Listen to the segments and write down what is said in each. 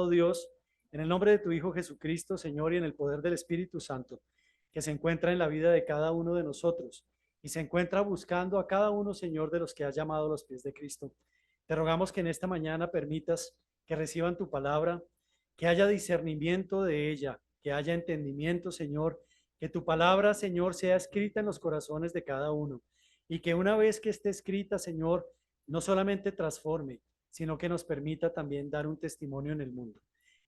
amado Dios, en el nombre de tu Hijo Jesucristo, Señor, y en el poder del Espíritu Santo, que se encuentra en la vida de cada uno de nosotros y se encuentra buscando a cada uno, Señor, de los que has llamado a los pies de Cristo. Te rogamos que en esta mañana permitas que reciban tu palabra, que haya discernimiento de ella, que haya entendimiento, Señor, que tu palabra, Señor, sea escrita en los corazones de cada uno y que una vez que esté escrita, Señor, no solamente transforme, sino que nos permita también dar un testimonio en el mundo.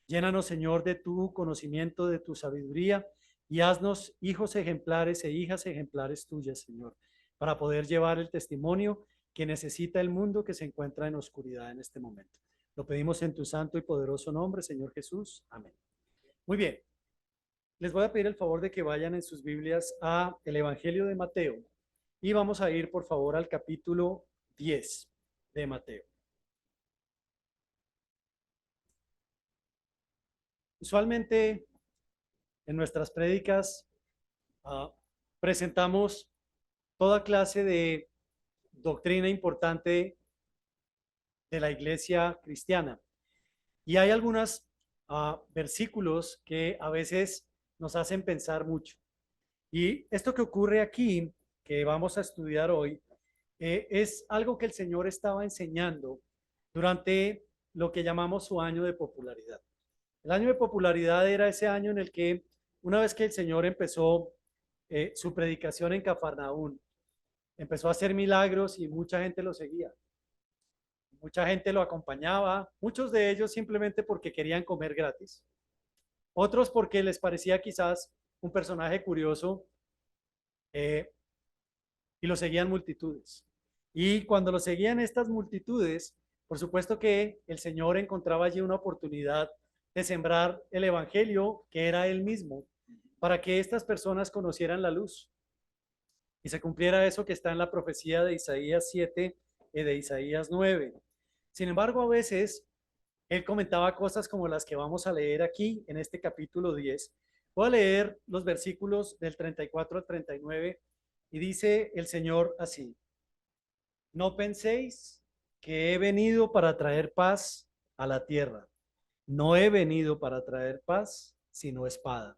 Llénanos, Señor, de tu conocimiento, de tu sabiduría y haznos hijos ejemplares e hijas ejemplares tuyas, Señor, para poder llevar el testimonio que necesita el mundo que se encuentra en oscuridad en este momento. Lo pedimos en tu santo y poderoso nombre, Señor Jesús. Amén. Muy bien. Les voy a pedir el favor de que vayan en sus Biblias a el Evangelio de Mateo y vamos a ir, por favor, al capítulo 10 de Mateo. Usualmente en nuestras prédicas presentamos toda clase de doctrina importante de la iglesia cristiana. Y hay algunos versículos que a veces nos hacen pensar mucho. Y esto que ocurre aquí, que vamos a estudiar hoy, es algo que el Señor estaba enseñando durante lo que llamamos su año de popularidad. El año de popularidad era ese año en el que, una vez que el Señor empezó su predicación en Cafarnaún, empezó a hacer milagros y mucha gente lo seguía. Mucha gente lo acompañaba, muchos de ellos simplemente porque querían comer gratis, otros porque les parecía quizás un personaje curioso y lo seguían multitudes. Y cuando lo seguían estas multitudes, por supuesto que el Señor encontraba allí una oportunidad de sembrar el evangelio que era Él mismo, para que estas personas conocieran la luz y se cumpliera eso que está en la profecía de Isaías 7 y de Isaías 9. Sin embargo, a veces Él comentaba cosas como las que vamos a leer aquí en este capítulo 10. Voy a leer los versículos del 34 al 39 y dice el Señor así: no penséis que he venido para traer paz a la tierra. No he venido para traer paz, sino espada.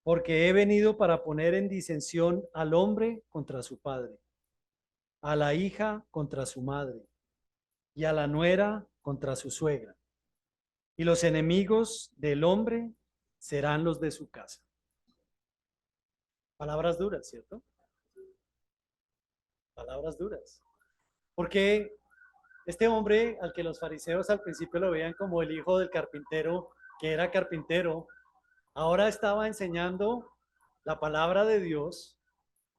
Porque he venido para poner en disensión al hombre contra su padre, a la hija contra su madre y a la nuera contra su suegra. Y los enemigos del hombre serán los de su casa. Palabras duras, ¿cierto? Palabras duras. Porque este hombre, al que los fariseos al principio lo veían como el hijo del carpintero, que era carpintero, ahora estaba enseñando la palabra de Dios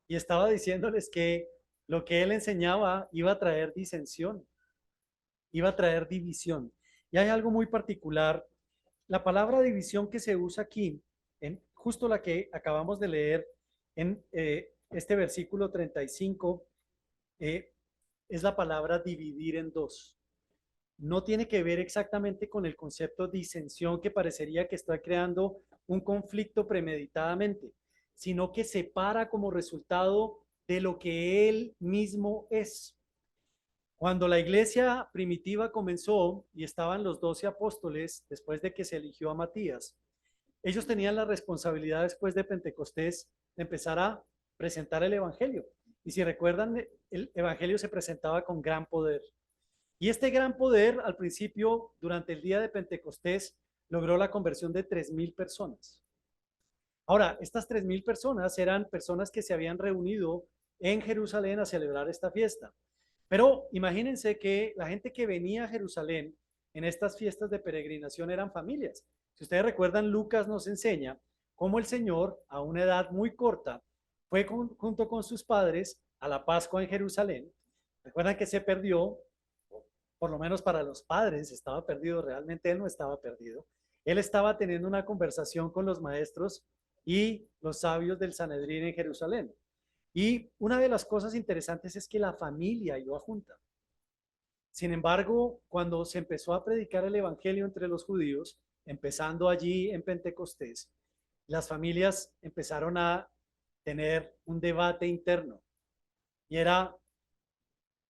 y estaba diciéndoles que lo que él enseñaba iba a traer disensión, iba a traer división. Y hay algo muy particular. La palabra división que se usa aquí, en justo la que acabamos de leer en este versículo 35, es la palabra dividir en dos. No tiene que ver exactamente con el concepto de disensión que parecería que está creando un conflicto premeditadamente, sino que separa como resultado de lo que él mismo es. Cuando la iglesia primitiva comenzó y estaban los 12 apóstoles, después de que se eligió a Matías, ellos tenían la responsabilidad después de Pentecostés de empezar a presentar el evangelio. Y si recuerdan, el evangelio se presentaba con gran poder. Y este gran poder, al principio, durante el día de Pentecostés, logró la conversión de 3,000 personas. Ahora, estas 3,000 personas eran personas que se habían reunido en Jerusalén a celebrar esta fiesta. Pero imagínense que la gente que venía a Jerusalén en estas fiestas de peregrinación eran familias. Si ustedes recuerdan, Lucas nos enseña cómo el Señor, a una edad muy corta, fue junto con sus padres a la Pascua en Jerusalén. Recuerdan que se perdió, por lo menos para los padres, estaba perdido. Realmente él no estaba perdido. Él estaba teniendo una conversación con los maestros y los sabios del Sanedrín en Jerusalén. Y una de las cosas interesantes es que la familia iba junta. Sin embargo, cuando se empezó a predicar el evangelio entre los judíos, empezando allí en Pentecostés, las familias empezaron a tener un debate interno. Y era,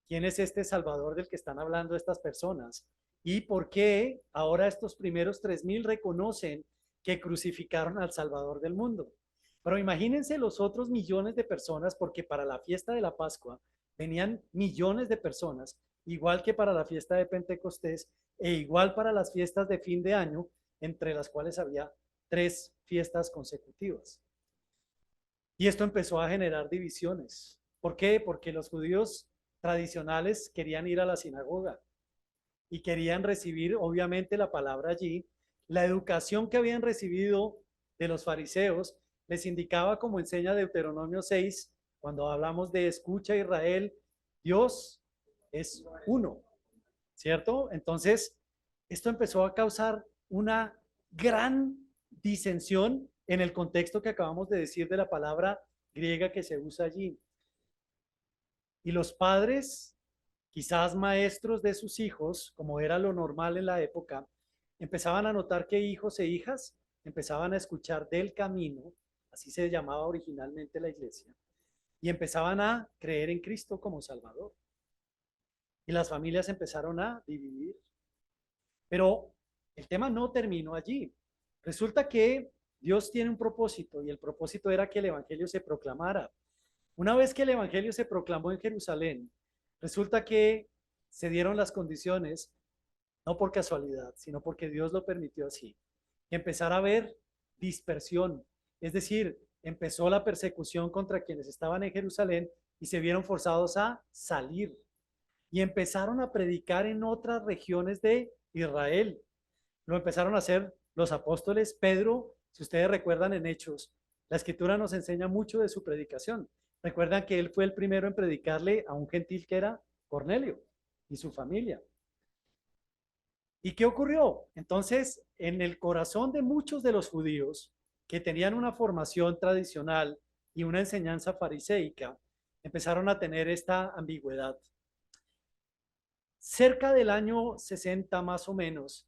¿quién es este Salvador del que están hablando estas personas? y por qué ahora estos primeros 3.000 reconocen que crucificaron al Salvador del mundo. Pero imagínense los otros millones de personas, porque para la fiesta de la Pascua venían millones de personas, igual que para la fiesta de Pentecostés e igual para las fiestas de fin de año, entre las cuales había 3 fiestas consecutivas. Y esto empezó a generar divisiones. ¿Por qué? Porque los judíos tradicionales querían ir a la sinagoga y querían recibir, obviamente, la palabra allí. La educación que habían recibido de los fariseos les indicaba, como enseña Deuteronomio 6, cuando hablamos de escucha Israel, Dios es uno, ¿cierto? Entonces, esto empezó a causar una gran disensión en el contexto que acabamos de decir de la palabra griega que se usa allí. Y los padres, quizás maestros de sus hijos, como era lo normal en la época, empezaban a notar que hijos e hijas empezaban a escuchar del camino, así se llamaba originalmente la iglesia, y empezaban a creer en Cristo como Salvador. Y las familias empezaron a dividir. Pero el tema no terminó allí. Resulta que Dios tiene un propósito y el propósito era que el Evangelio se proclamara. Una vez que el Evangelio se proclamó en Jerusalén, resulta que se dieron las condiciones, no por casualidad, sino porque Dios lo permitió así, que empezara a haber dispersión. Es decir, empezó la persecución contra quienes estaban en Jerusalén y se vieron forzados a salir y empezaron a predicar en otras regiones de Israel. Lo empezaron a hacer los apóstoles. Pedro, si ustedes recuerdan en Hechos, la escritura nos enseña mucho de su predicación. Recuerdan que él fue el primero en predicarle a un gentil que era Cornelio y su familia. ¿Y qué ocurrió? Entonces, en el corazón de muchos de los judíos que tenían una formación tradicional y una enseñanza fariseica, empezaron a tener esta ambigüedad. Cerca del año 60 más o menos,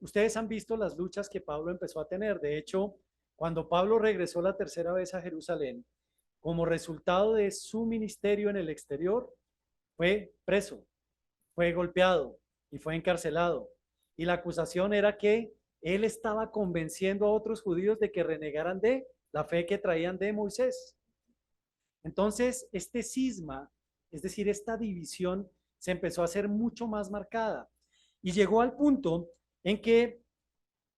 ustedes han visto las luchas que Pablo empezó a tener. De hecho, cuando Pablo regresó la tercera vez a Jerusalén, como resultado de su ministerio en el exterior, fue preso, fue golpeado y fue encarcelado. Y la acusación era que él estaba convenciendo a otros judíos de que renegaran de la fe que traían de Moisés. Entonces, este cisma, es decir, esta división, se empezó a hacer mucho más marcada y llegó al punto en que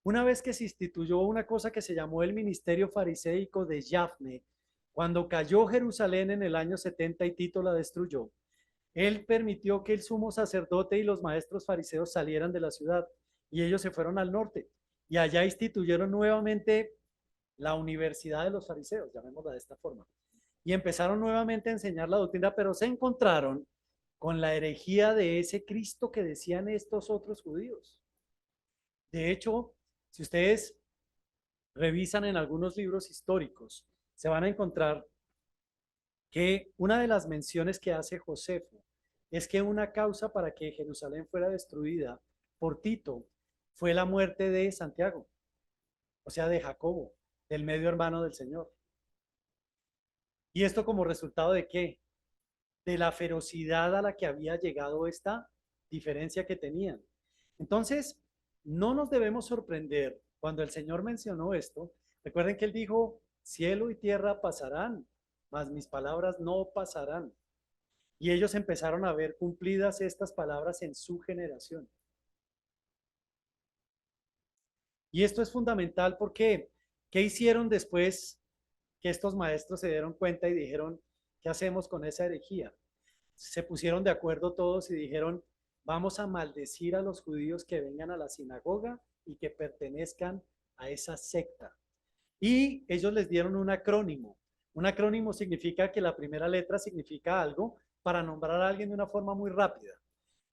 una vez que se instituyó una cosa que se llamó el ministerio fariseico de Yafne, cuando cayó Jerusalén en el año 70 y Tito la destruyó, él permitió que el sumo sacerdote y los maestros fariseos salieran de la ciudad y ellos se fueron al norte y allá instituyeron nuevamente la universidad de los fariseos, llamémosla de esta forma, y empezaron nuevamente a enseñar la doctrina, pero se encontraron con la herejía de ese Cristo que decían estos otros judíos. De hecho, si ustedes revisan en algunos libros históricos, se van a encontrar que una de las menciones que hace Josefo es que una causa para que Jerusalén fuera destruida por Tito fue la muerte de Santiago, o sea, de Jacobo, del medio hermano del Señor. ¿Y esto como resultado de qué? De la ferocidad a la que había llegado esta diferencia que tenían. Entonces, no nos debemos sorprender cuando el Señor mencionó esto. Recuerden que Él dijo, cielo y tierra pasarán, mas mis palabras no pasarán. Y ellos empezaron a ver cumplidas estas palabras en su generación. Y esto es fundamental porque, ¿qué hicieron después que estos maestros se dieron cuenta y dijeron, ¿qué hacemos con esa herejía? Se pusieron de acuerdo todos y dijeron, vamos a maldecir a los judíos que vengan a la sinagoga y que pertenezcan a esa secta. Y ellos les dieron un acrónimo. Un acrónimo significa que la primera letra significa algo para nombrar a alguien de una forma muy rápida.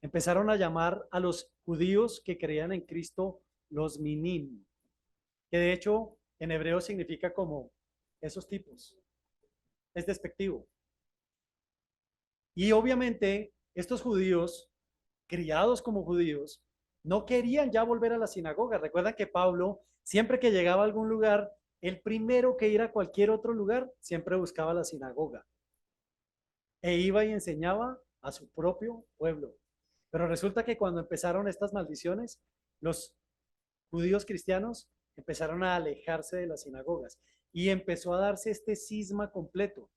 Empezaron a llamar a los judíos que creían en Cristo los minim, que de hecho en hebreo significa como esos tipos. Es despectivo. Y obviamente estos judíos, criados como judíos, no querían ya volver a la sinagoga. Recuerdan que Pablo, siempre que llegaba a algún lugar, el primero que ir a cualquier otro lugar, siempre buscaba la sinagoga. E iba y enseñaba a su propio pueblo. Pero resulta que cuando empezaron estas maldiciones, los judíos cristianos empezaron a alejarse de las sinagogas y empezó a darse este cisma completo.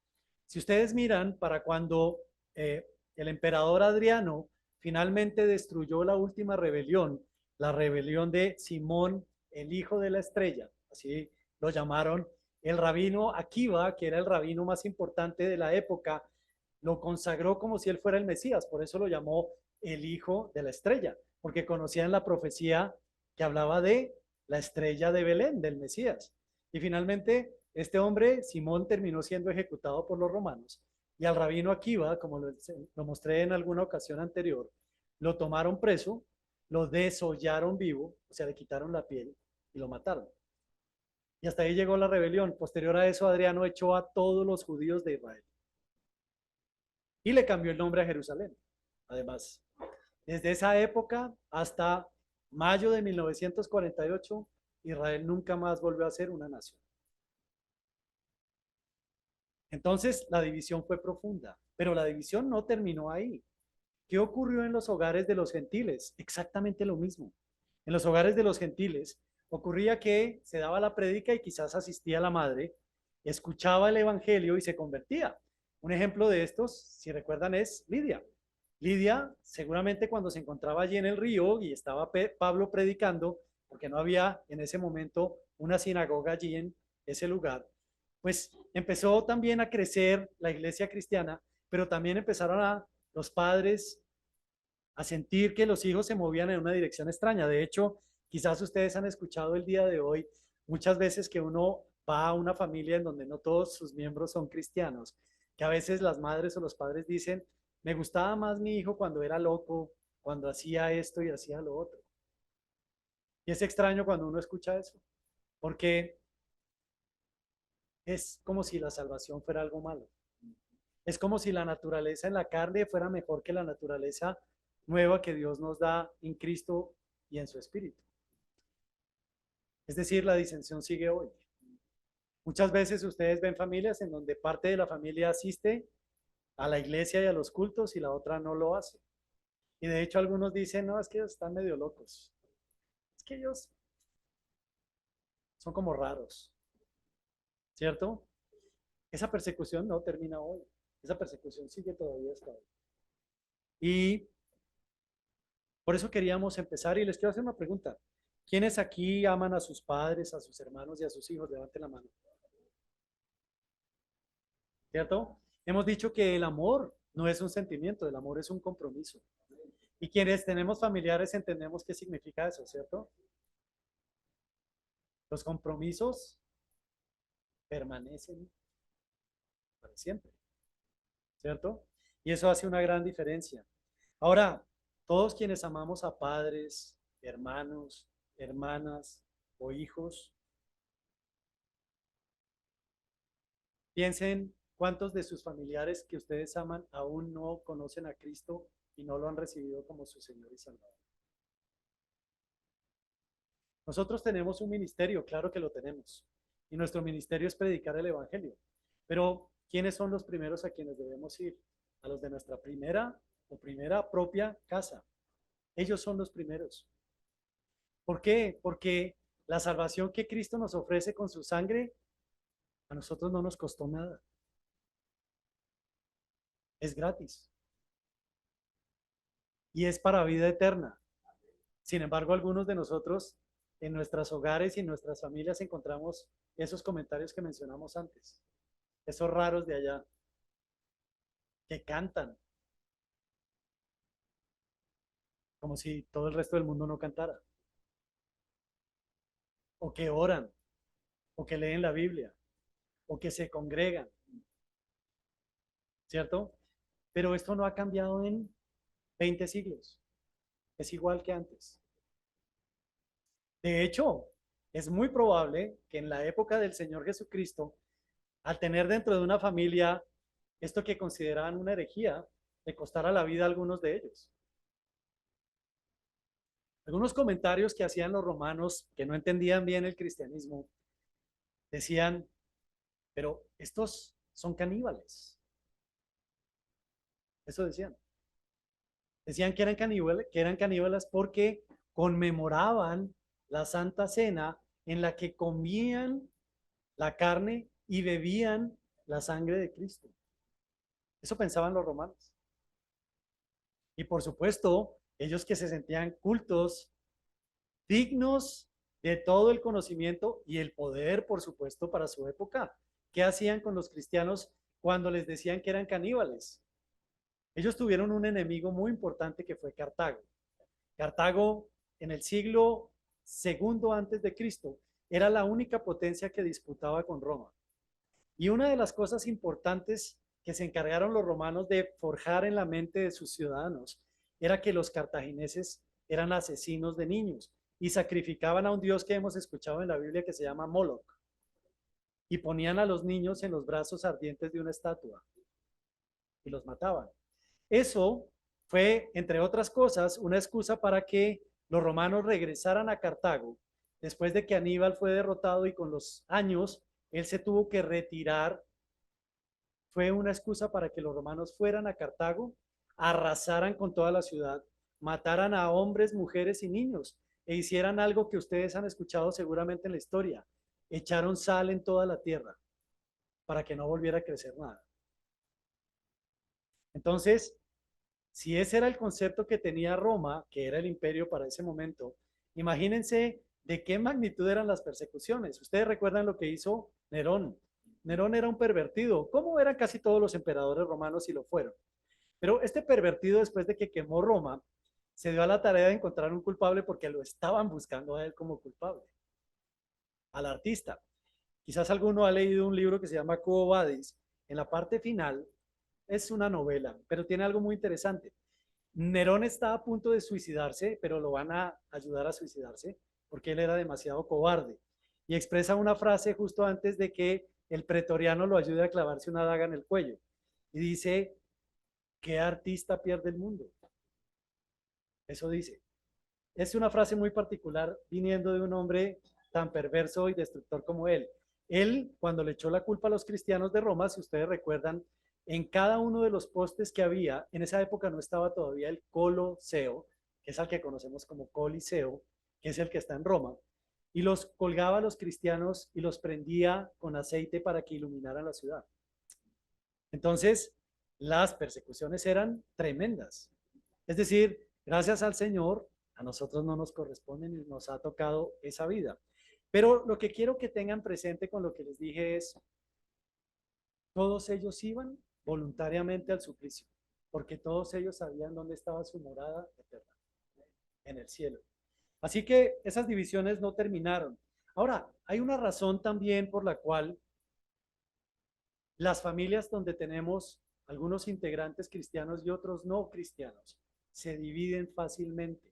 Si ustedes miran, para cuando el emperador Adriano finalmente destruyó la última rebelión, la rebelión de Simón, el hijo de la estrella, así lo llamaron, el rabino Akiva, que era el rabino más importante de la época, lo consagró como si él fuera el Mesías, por eso lo llamó el hijo de la estrella, porque conocían la profecía que hablaba de la estrella de Belén, del Mesías. Y finalmente, este hombre, Simón, terminó siendo ejecutado por los romanos. Y al rabino Akiva, como lo mostré en alguna ocasión anterior, lo tomaron preso, lo desollaron vivo, o sea, le quitaron la piel y lo mataron. Y hasta ahí llegó la rebelión. Posterior a eso, Adriano echó a todos los judíos de Israel y le cambió el nombre a Jerusalén. Además, desde esa época hasta mayo de 1948, Israel nunca más volvió a ser una nación. Entonces, la división fue profunda, pero la división no terminó ahí. ¿Qué ocurrió en los hogares de los gentiles? Exactamente lo mismo. En los hogares de los gentiles ocurría que se daba la prédica y quizás asistía la madre, escuchaba el evangelio y se convertía. Un ejemplo de estos, si recuerdan, es Lidia. Lidia, seguramente cuando se encontraba allí en el río y estaba Pablo predicando, porque no había en ese momento una sinagoga allí en ese lugar, pues empezó también a crecer la iglesia cristiana, pero también empezaron los padres a sentir que los hijos se movían en una dirección extraña. De hecho, quizás ustedes han escuchado el día de hoy muchas veces que uno va a una familia en donde no todos sus miembros son cristianos, que a veces las madres o los padres dicen, me gustaba más mi hijo cuando era loco, cuando hacía esto y hacía lo otro. Y es extraño cuando uno escucha eso, porque es como si la salvación fuera algo malo. Es como si la naturaleza en la carne fuera mejor que la naturaleza nueva que Dios nos da en Cristo y en su Espíritu. Es decir, la disensión sigue hoy. Muchas veces ustedes ven familias en donde parte de la familia asiste a la iglesia y a los cultos y la otra no lo hace. Y de hecho algunos dicen, no, es que ellos están medio locos. Es que ellos son como raros, ¿cierto? Esa persecución no termina hoy. Esa persecución sigue todavía hasta hoy. Y por eso queríamos empezar y les quiero hacer una pregunta. ¿Quiénes aquí aman a sus padres, a sus hermanos y a sus hijos? Levanten la mano. ¿Cierto? Hemos dicho que el amor no es un sentimiento, el amor es un compromiso. Y quienes tenemos familiares entendemos qué significa eso, ¿cierto? Los compromisos permanecen para siempre, ¿cierto? Y eso hace una gran diferencia. Ahora, todos quienes amamos a padres, hermanos, hermanas o hijos, piensen cuántos de sus familiares que ustedes aman aún no conocen a Cristo y no lo han recibido como su Señor y Salvador. Nosotros tenemos un ministerio, claro que lo tenemos, y nuestro ministerio es predicar el Evangelio. Pero, ¿quiénes son los primeros a quienes debemos ir? A los de nuestra primera propia casa. Ellos son los primeros. ¿Por qué? Porque la salvación que Cristo nos ofrece con su sangre, a nosotros no nos costó nada. Es gratis. Y es para vida eterna. Sin embargo, algunos de nosotros en nuestros hogares y en nuestras familias encontramos esos comentarios que mencionamos antes. Esos raros de allá que cantan como si todo el resto del mundo no cantara. O que oran, o que leen la Biblia, o que se congregan, ¿cierto? Pero esto no ha cambiado en 20 siglos. Es igual que antes. De hecho, es muy probable que en la época del Señor Jesucristo, al tener dentro de una familia esto que consideraban una herejía, le costara la vida a algunos de ellos. Algunos comentarios que hacían los romanos que no entendían bien el cristianismo decían, pero estos son caníbales. Eso decían. Decían que eran caníbales porque conmemoraban la Santa Cena en la que comían la carne y bebían la sangre de Cristo. Eso pensaban los romanos. Y por supuesto, ellos que se sentían cultos, dignos de todo el conocimiento y el poder, por supuesto, para su época. ¿Qué hacían con los cristianos cuando les decían que eran caníbales? Ellos tuvieron un enemigo muy importante que fue Cartago. Cartago en el siglo segundo antes de Cristo era la única potencia que disputaba con Roma. Y una de las cosas importantes que se encargaron los romanos de forjar en la mente de sus ciudadanos era que los cartagineses eran asesinos de niños y sacrificaban a un dios que hemos escuchado en la Biblia que se llama Moloch y ponían a los niños en los brazos ardientes de una estatua y los mataban. Eso fue, entre otras cosas, una excusa para que los romanos regresaran a Cartago después de que Aníbal fue derrotado y con los años él se tuvo que retirar. Fue una excusa para que los romanos fueran a Cartago, arrasaran con toda la ciudad, mataran a hombres, mujeres y niños e hicieran algo que ustedes han escuchado seguramente en la historia. Echaron sal en toda la tierra para que no volviera a crecer nada. Entonces, si ese era el concepto que tenía Roma, que era el imperio para ese momento, imagínense de qué magnitud eran las persecuciones. Ustedes recuerdan lo que hizo Nerón. Nerón era un pervertido, como eran casi todos los emperadores romanos y lo fueron. Pero este pervertido, después de que quemó Roma, se dio a la tarea de encontrar un culpable porque lo estaban buscando a él como culpable, al artista. Quizás alguno ha leído un libro que se llama Quo Vadis. En la parte final es una novela, pero tiene algo muy interesante. Nerón está a punto de suicidarse, pero lo van a ayudar a suicidarse porque él era demasiado cobarde. Y expresa una frase justo antes de que el pretoriano lo ayude a clavarse una daga en el cuello. Y dice, ¿qué artista pierde el mundo? Eso dice. Es una frase muy particular viniendo de un hombre tan perverso y destructor como él. Él, cuando le echó la culpa a los cristianos de Roma, si ustedes recuerdan, en cada uno de los postes que había, en esa época no estaba todavía el Coloseo, que es el que conocemos como Coliseo, que es el que está en Roma, y los colgaba a los cristianos y los prendía con aceite para que iluminaran la ciudad. Entonces, las persecuciones eran tremendas. Es decir, gracias al Señor, a nosotros no nos corresponde ni nos ha tocado esa vida. Pero lo que quiero que tengan presente con lo que les dije es, todos ellos iban voluntariamente al suplicio, porque todos ellos sabían dónde estaba su morada eterna, en el cielo. Así que esas divisiones no terminaron. Ahora, hay una razón también por la cual las familias donde tenemos algunos integrantes cristianos y otros no cristianos se dividen fácilmente,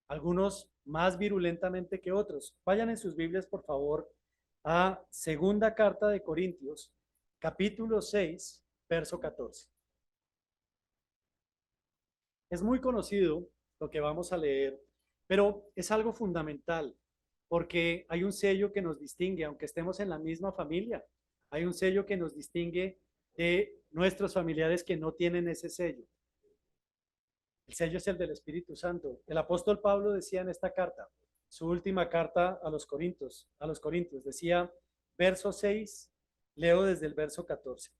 algunos más virulentamente que otros. Vayan en sus Biblias, por favor, a Segunda Carta de Corintios, capítulo 6, verso 14. Es muy conocido lo que vamos a leer, pero es algo fundamental porque hay un sello que nos distingue, aunque estemos en la misma familia, hay un sello que nos distingue de nuestros familiares que no tienen ese sello. El sello es el del Espíritu Santo. El apóstol Pablo decía en esta carta, su última carta a los Corintios, decía, verso 6, leo desde el verso 14.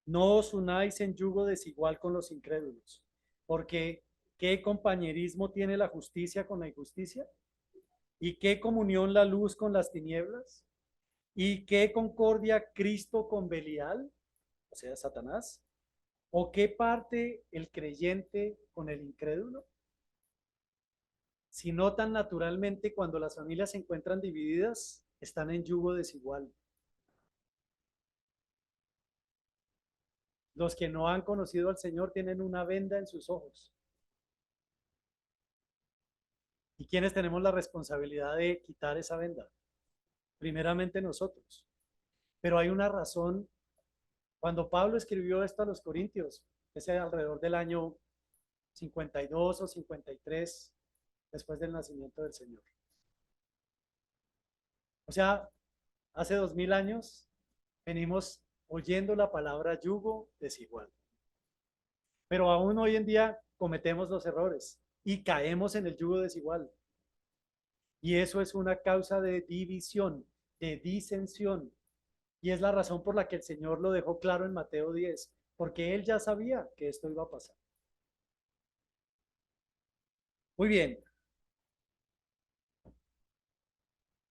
No os unáis en yugo desigual con los incrédulos, porque ¿qué compañerismo tiene la justicia con la injusticia? ¿Y qué comunión la luz con las tinieblas? ¿Y qué concordia Cristo con Belial, o sea, Satanás? ¿O qué parte el creyente con el incrédulo? Si notan naturalmente cuando las familias se encuentran divididas, están en yugo desigual. Los que no han conocido al Señor tienen una venda en sus ojos. ¿Y quiénes tenemos la responsabilidad de quitar esa venda? Primeramente nosotros. Pero hay una razón. Cuando Pablo escribió esto a los Corintios, ese alrededor del año 52 o 53 después del nacimiento del Señor. O sea, hace 2000 años venimos oyendo la palabra yugo desigual. Pero aún hoy en día, cometemos los errores y caemos en el yugo desigual. Y eso es una causa de división, de disensión. Y es la razón por la que el Señor lo dejó claro en Mateo 10, porque Él ya sabía que esto iba a pasar. Muy bien.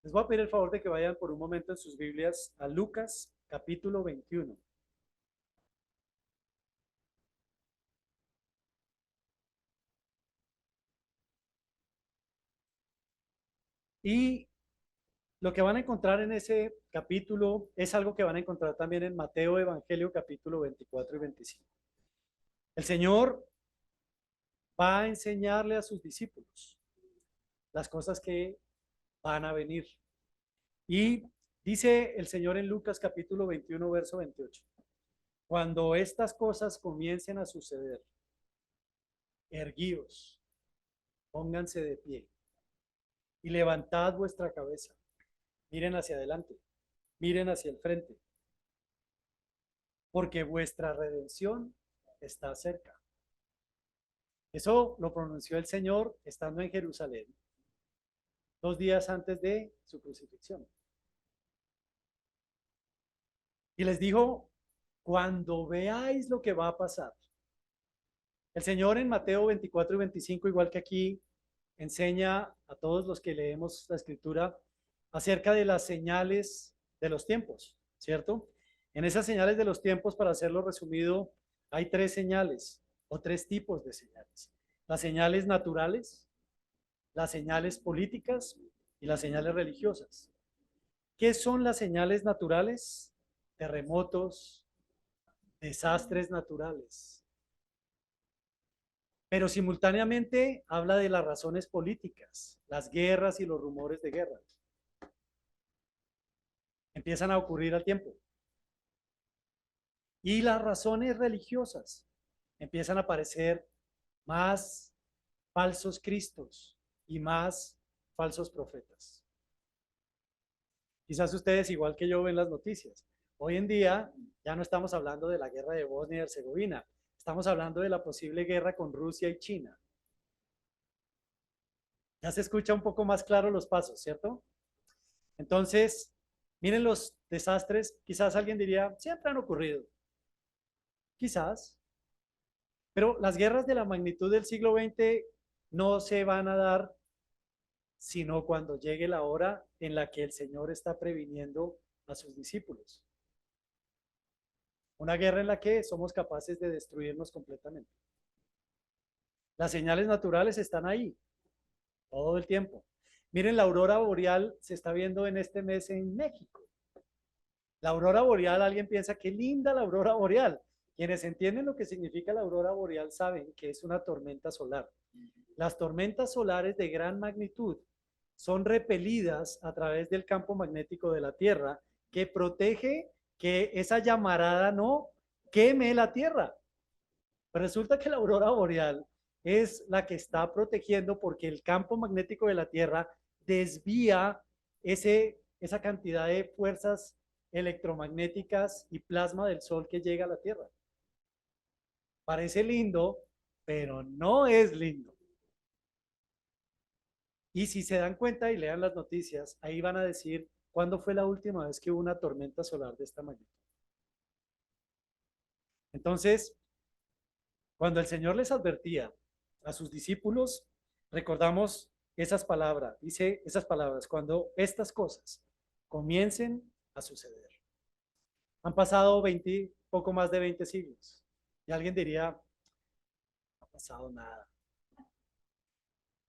Les voy a pedir el favor de que vayan por un momento en sus Biblias a Lucas capítulo 21. Y lo que van a encontrar en ese capítulo es algo que van a encontrar también en Mateo Evangelio capítulo 24 y 25. El Señor va a enseñarle a sus discípulos las cosas que van a venir. Y dice el Señor en Lucas capítulo 21, verso 28. Cuando estas cosas comiencen a suceder, erguíos, pónganse de pie y levantad vuestra cabeza. Miren hacia adelante, miren hacia el frente, porque vuestra redención está cerca. Eso lo pronunció el Señor estando en Jerusalén, 2 días antes de su crucifixión. Y les dijo, cuando veáis lo que va a pasar. El Señor en Mateo 24 y 25, igual que aquí, enseña a todos los que leemos la Escritura acerca de las señales de los tiempos, ¿cierto? En esas señales de los tiempos, para hacerlo resumido, hay 3 señales o 3 tipos de señales. Las señales naturales, las señales políticas y las señales religiosas. ¿Qué son las señales naturales? Terremotos, desastres naturales. Pero simultáneamente habla de las razones políticas, las guerras y los rumores de guerra. Empiezan a ocurrir al tiempo. Y las razones religiosas. Empiezan a aparecer más falsos cristos y más falsos profetas. Quizás ustedes, igual que yo, ven las noticias. Hoy en día ya no estamos hablando de la guerra de Bosnia y Herzegovina, estamos hablando de la posible guerra con Rusia y China. Ya se escucha un poco más claro los pasos, ¿cierto? Entonces, miren los desastres, quizás alguien diría, siempre han ocurrido. Quizás, pero las guerras de la magnitud del siglo XX no se van a dar sino cuando llegue la hora en la que el Señor está previniendo a sus discípulos. Una guerra en la que somos capaces de destruirnos completamente. Las señales naturales están ahí todo el tiempo. Miren, la aurora boreal se está viendo en este mes en México. La aurora boreal, alguien piensa, qué linda la aurora boreal. Quienes entienden lo que significa la aurora boreal saben que es una tormenta solar. Las tormentas solares de gran magnitud son repelidas a través del campo magnético de la Tierra, que protege que esa llamarada no queme la Tierra. Pero resulta que la aurora boreal es la que está protegiendo porque el campo magnético de la Tierra desvía esa cantidad de fuerzas electromagnéticas y plasma del Sol que llega a la Tierra. Parece lindo, pero no es lindo. Y si se dan cuenta y lean las noticias, ahí van a decir cuándo fue la última vez que hubo una tormenta solar de esta magnitud. Entonces, cuando el Señor les advertía a sus discípulos, recordamos esas palabras, dice esas palabras, cuando estas cosas comiencen a suceder. Han pasado poco más de 20 siglos. Y alguien diría, no ha pasado nada.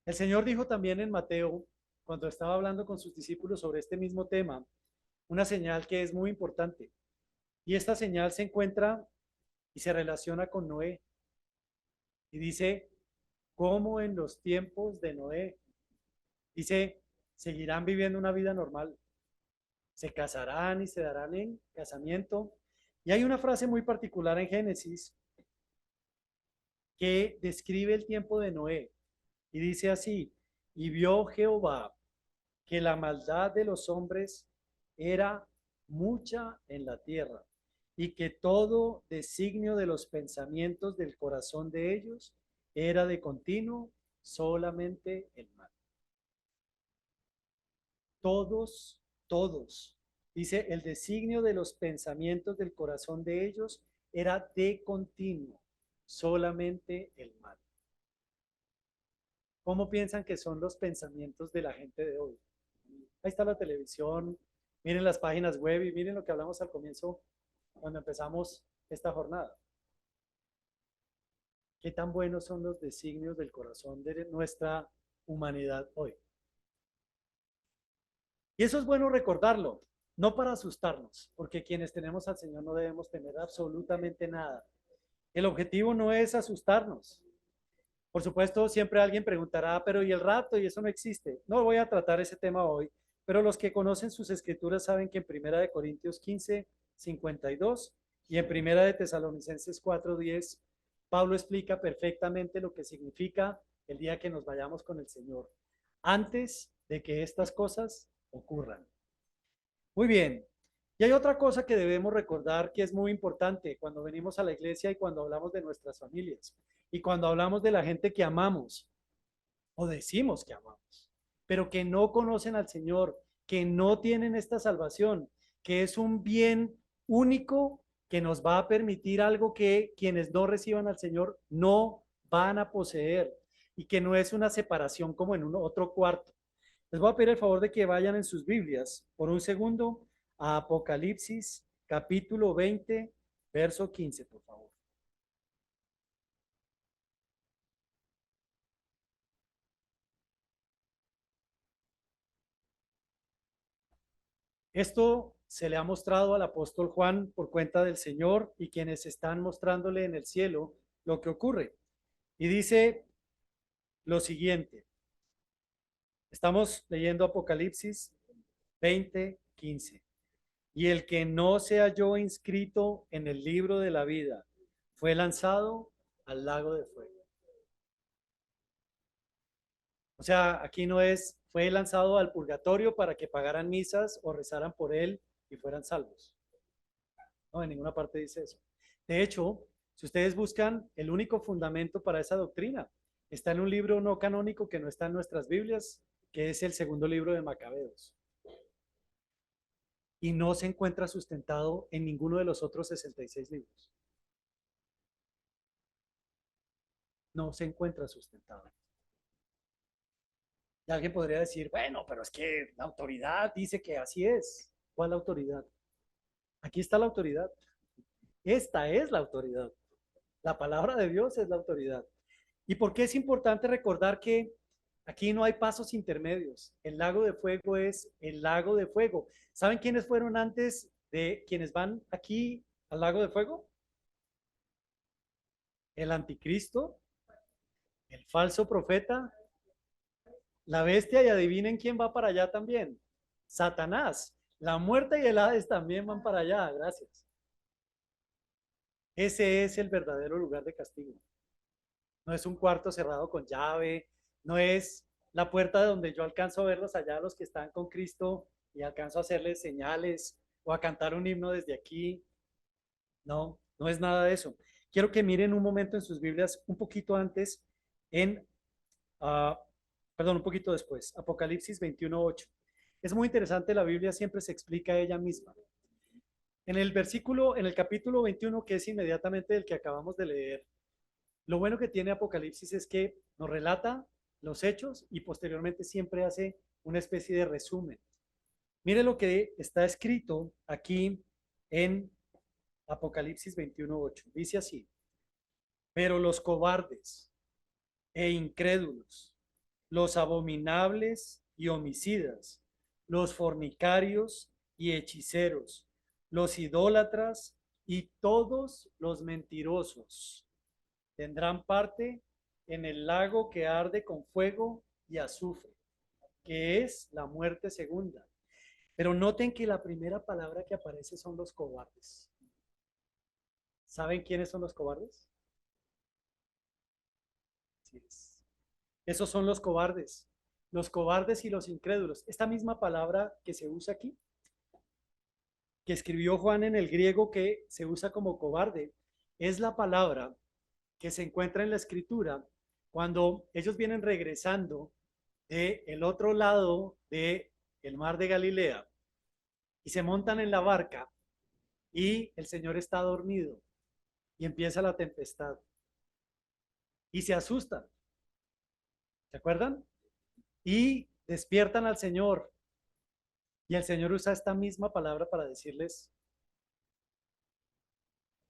El Señor dijo también en Mateo, cuando estaba hablando con sus discípulos sobre este mismo tema, una señal que es muy importante. Y esta señal se encuentra y se relaciona con Noé. Y dice, como en los tiempos de Noé. Dice, seguirán viviendo una vida normal. Se casarán y se darán en casamiento. Y hay una frase muy particular en Génesis que describe el tiempo de Noé. Y dice así, y vio Jehová que la maldad de los hombres era mucha en la tierra, y que todo designio de los pensamientos del corazón de ellos era de continuo solamente el mal. Todos. Dice, el designio de los pensamientos del corazón de ellos era de continuo, solamente el mal. ¿Cómo piensan que son los pensamientos de la gente de hoy? Ahí está la televisión, miren las páginas web y miren lo que hablamos al comienzo cuando empezamos esta jornada. ¿Qué tan buenos son los designios del corazón de nuestra humanidad hoy? Y eso es bueno recordarlo, no para asustarnos, porque quienes tenemos al Señor no debemos temer absolutamente nada. El objetivo no es asustarnos. Por supuesto, siempre alguien preguntará, pero ¿y el rapto? Y eso no existe. No voy a tratar ese tema hoy, pero los que conocen sus escrituras saben que en Primera de Corintios 15, 52 y en Primera de Tesalonicenses 4, 10, Pablo explica perfectamente lo que significa el día que nos vayamos con el Señor, antes de que estas cosas ocurran. Muy bien. Y hay otra cosa que debemos recordar que es muy importante cuando venimos a la iglesia y cuando hablamos de nuestras familias y cuando hablamos de la gente que amamos o decimos que amamos, pero que no conocen al Señor, que no tienen esta salvación, que es un bien único que nos va a permitir algo que quienes no reciban al Señor no van a poseer y que no es una separación como en un otro cuarto. Les voy a pedir el favor de que vayan en sus Biblias por un segundo a Apocalipsis capítulo 20, verso 15, por favor. Esto se le ha mostrado al apóstol Juan por cuenta del Señor y quienes están mostrándole en el cielo lo que ocurre. Y dice lo siguiente. Estamos leyendo Apocalipsis 20:15. Y el que no se halló inscrito en el libro de la vida fue lanzado al lago de fuego. O sea, aquí no es, fue lanzado al purgatorio para que pagaran misas o rezaran por él y fueran salvos. No, en ninguna parte dice eso. De hecho, si ustedes buscan el único fundamento para esa doctrina, está en un libro no canónico que no está en nuestras Biblias, que es el segundo libro de Macabeos. Y no se encuentra sustentado en ninguno de los otros 66 libros. No se encuentra sustentado. Y alguien podría decir, bueno, pero es que la autoridad dice que así es. ¿Cuál autoridad? Aquí está la autoridad. Esta es la autoridad. La palabra de Dios es la autoridad. ¿Y por qué es importante recordar que aquí no hay pasos intermedios? El lago de fuego es el lago de fuego. ¿Saben quiénes fueron antes de quienes van aquí al lago de fuego? El anticristo, el falso profeta, la bestia y adivinen quién va para allá también. Satanás. La muerte y el Hades también van para allá. Gracias. Ese es el verdadero lugar de castigo. No es un cuarto cerrado con llave, no es la puerta de donde yo alcanzo a verlos allá, los que están con Cristo, y alcanzo a hacerles señales o a cantar un himno desde aquí. No, no es nada de eso. Quiero que miren un momento en sus Biblias, un poquito antes, en, uh, perdón, un poquito después, Apocalipsis 21:8. Es muy interesante, la Biblia siempre se explica ella misma. En el versículo, en el capítulo 21, que es inmediatamente el que acabamos de leer, lo bueno que tiene Apocalipsis es que nos relata los hechos y posteriormente siempre hace una especie de resumen. Mire lo que está escrito aquí en Apocalipsis 21:8. Dice así: pero los cobardes e incrédulos, los abominables y homicidas, los fornicarios y hechiceros, los idólatras y todos los mentirosos tendrán parte en el lago que arde con fuego y azufre, que es la muerte segunda. Pero noten que la primera palabra que aparece son los cobardes. ¿Saben quiénes son los cobardes? Sí, esos son los cobardes y los incrédulos. Esta misma palabra que se usa aquí, que escribió Juan en el griego, que se usa como cobarde, es la palabra que se encuentra en la escritura cuando ellos vienen regresando del otro lado del mar de Galilea y se montan en la barca y el Señor está dormido y empieza la tempestad y se asustan, ¿se acuerdan? Y despiertan al Señor y el Señor usa esta misma palabra para decirles,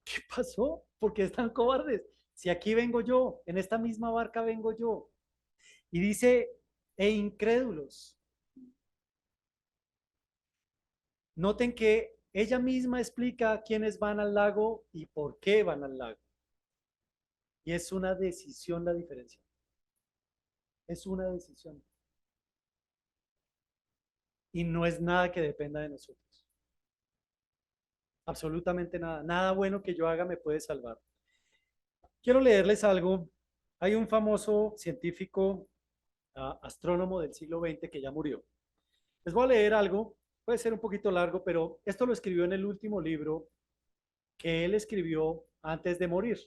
¿qué pasó? ¿Por qué están cobardes? Si aquí vengo yo, en esta misma barca vengo yo. Y dice, e incrédulos. Noten que ella misma explica quiénes van al lago y por qué van al lago. Y es una decisión la diferencia. Es una decisión. Y no es nada que dependa de nosotros. Absolutamente nada. Nada bueno que yo haga me puede salvar. Quiero leerles algo. Hay un famoso científico, astrónomo del siglo XX que ya murió. Les voy a leer algo. Puede ser un poquito largo, pero esto lo escribió en el último libro que él escribió antes de morir.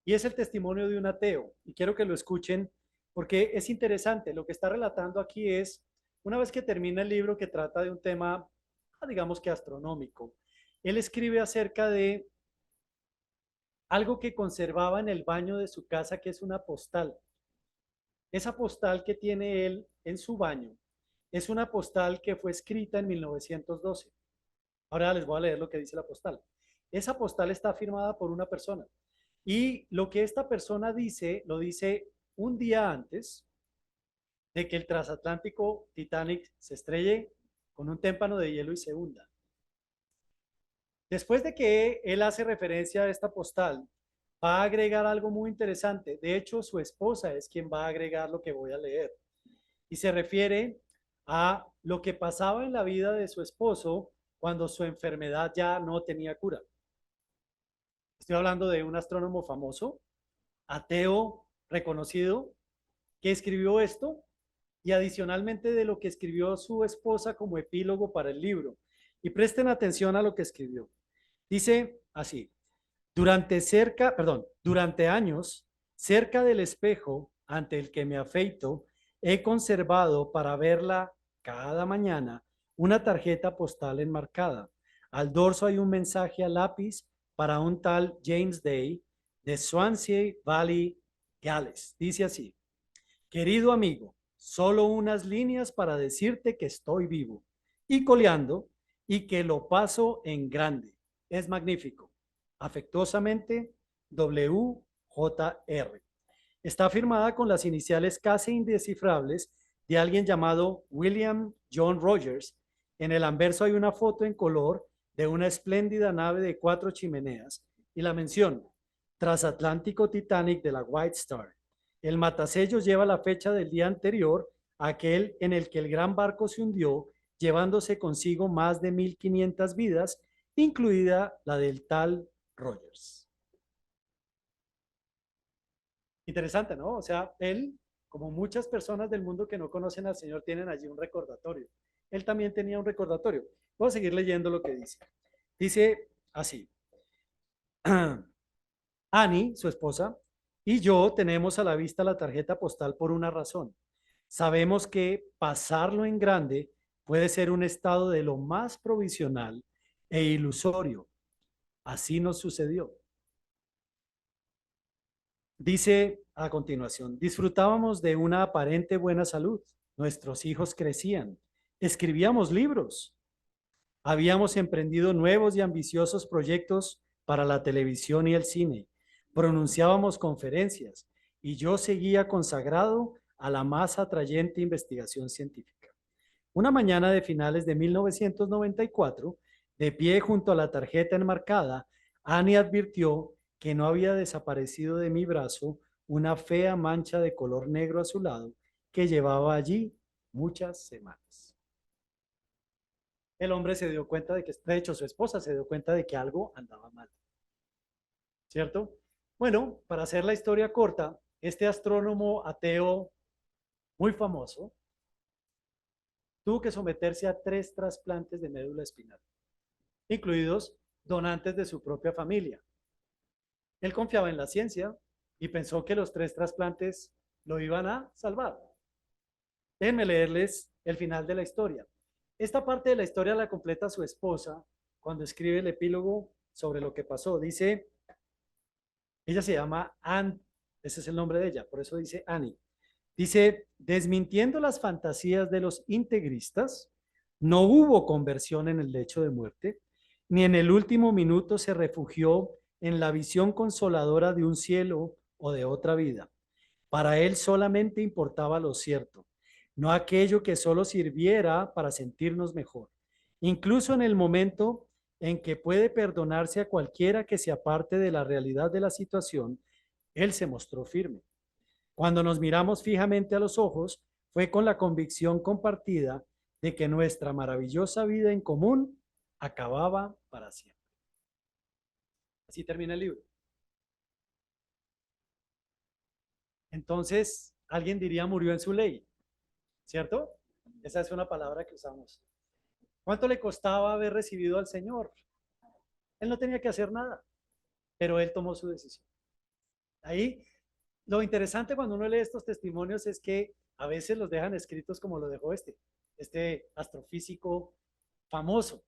Y es el testimonio de un ateo. Y quiero que lo escuchen porque es interesante. Lo que está relatando aquí es, una vez que termina el libro que trata de un tema, digamos que astronómico, él escribe acerca de algo que conservaba en el baño de su casa, que es una postal. Esa postal que tiene él en su baño es una postal que fue escrita en 1912. Ahora les voy a leer lo que dice la postal. Esa postal está firmada por una persona. Y lo que esta persona dice, lo dice un día antes de que el transatlántico Titanic se estrelle con un témpano de hielo y se hunda. Después de que él hace referencia a esta postal, va a agregar algo muy interesante. De hecho, su esposa es quien va a agregar lo que voy a leer. Y se refiere a lo que pasaba en la vida de su esposo cuando su enfermedad ya no tenía cura. Estoy hablando de un astrónomo famoso, ateo reconocido, que escribió esto y adicionalmente de lo que escribió su esposa como epílogo para el libro. Y presten atención a lo que escribió. Dice así, durante años, cerca del espejo ante el que me afeito, he conservado para verla cada mañana una tarjeta postal enmarcada. Al dorso hay un mensaje a lápiz para un tal James Day de Swansea Valley, Gales. Dice así, querido amigo, solo unas líneas para decirte que estoy vivo y coleando y que lo paso en grande. Es magnífico. Afectuosamente, WJR. Está firmada con las iniciales casi indescifrables de alguien llamado William John Rogers. En el anverso hay una foto en color de una espléndida nave de 4 chimeneas y la mención, Transatlántico Titanic de la White Star. El matasellos lleva la fecha del día anterior, aquel en el que el gran barco se hundió, llevándose consigo más de 1.500 vidas, incluida la del tal Rogers. Interesante, ¿no? O sea, él, como muchas personas del mundo que no conocen al Señor, tienen allí un recordatorio. Él también tenía un recordatorio. Voy a seguir leyendo lo que dice. Dice así. Annie, su esposa, y yo tenemos a la vista la tarjeta postal por una razón. Sabemos que pasarlo en grande puede ser un estado de lo más provisional e ilusorio. Así nos sucedió. Dice a continuación, disfrutábamos de una aparente buena salud. Nuestros hijos crecían. Escribíamos libros. Habíamos emprendido nuevos y ambiciosos proyectos para la televisión y el cine. Pronunciábamos conferencias y yo seguía consagrado a la más atrayente investigación científica. Una mañana de finales de 1994, de pie junto a la tarjeta enmarcada, Annie advirtió que no había desaparecido de mi brazo una fea mancha de color negro azulado que llevaba allí muchas semanas. El hombre se dio cuenta de que, de hecho, su esposa se dio cuenta de que algo andaba mal, ¿cierto? Bueno, para hacer la historia corta, este astrónomo ateo muy famoso tuvo que someterse a 3 trasplantes de médula espinal, incluidos donantes de su propia familia. Él confiaba en la ciencia y pensó que los 3 trasplantes lo iban a salvar. Déjenme leerles el final de la historia. Esta parte de la historia la completa su esposa cuando escribe el epílogo sobre lo que pasó. Dice, ella se llama Anne, ese es el nombre de ella, por eso dice Annie. Dice, desmintiendo las fantasías de los integristas, no hubo conversión en el lecho de muerte, ni en el último minuto se refugió en la visión consoladora de un cielo o de otra vida. Para él solamente importaba lo cierto, no aquello que solo sirviera para sentirnos mejor. Incluso en el momento en que puede perdonarse a cualquiera que se aparte de la realidad de la situación, él se mostró firme. Cuando nos miramos fijamente a los ojos, fue con la convicción compartida de que nuestra maravillosa vida en común acababa para siempre. Así termina el libro. Entonces, alguien diría murió en su ley, ¿cierto? Esa es una palabra que usamos. ¿Cuánto le costaba haber recibido al Señor? Él no tenía que hacer nada, pero él tomó su decisión. Ahí, lo interesante cuando uno lee estos testimonios es que a veces los dejan escritos como lo dejó este astrofísico famoso.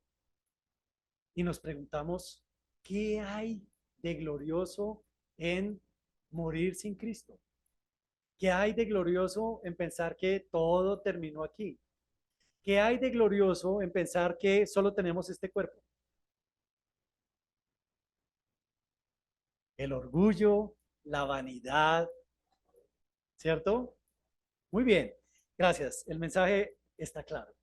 Y nos preguntamos, ¿qué hay de glorioso en morir sin Cristo? ¿Qué hay de glorioso en pensar que todo terminó aquí? ¿Qué hay de glorioso en pensar que solo tenemos este cuerpo? El orgullo, la vanidad, ¿cierto? Muy bien, gracias. El mensaje está claro.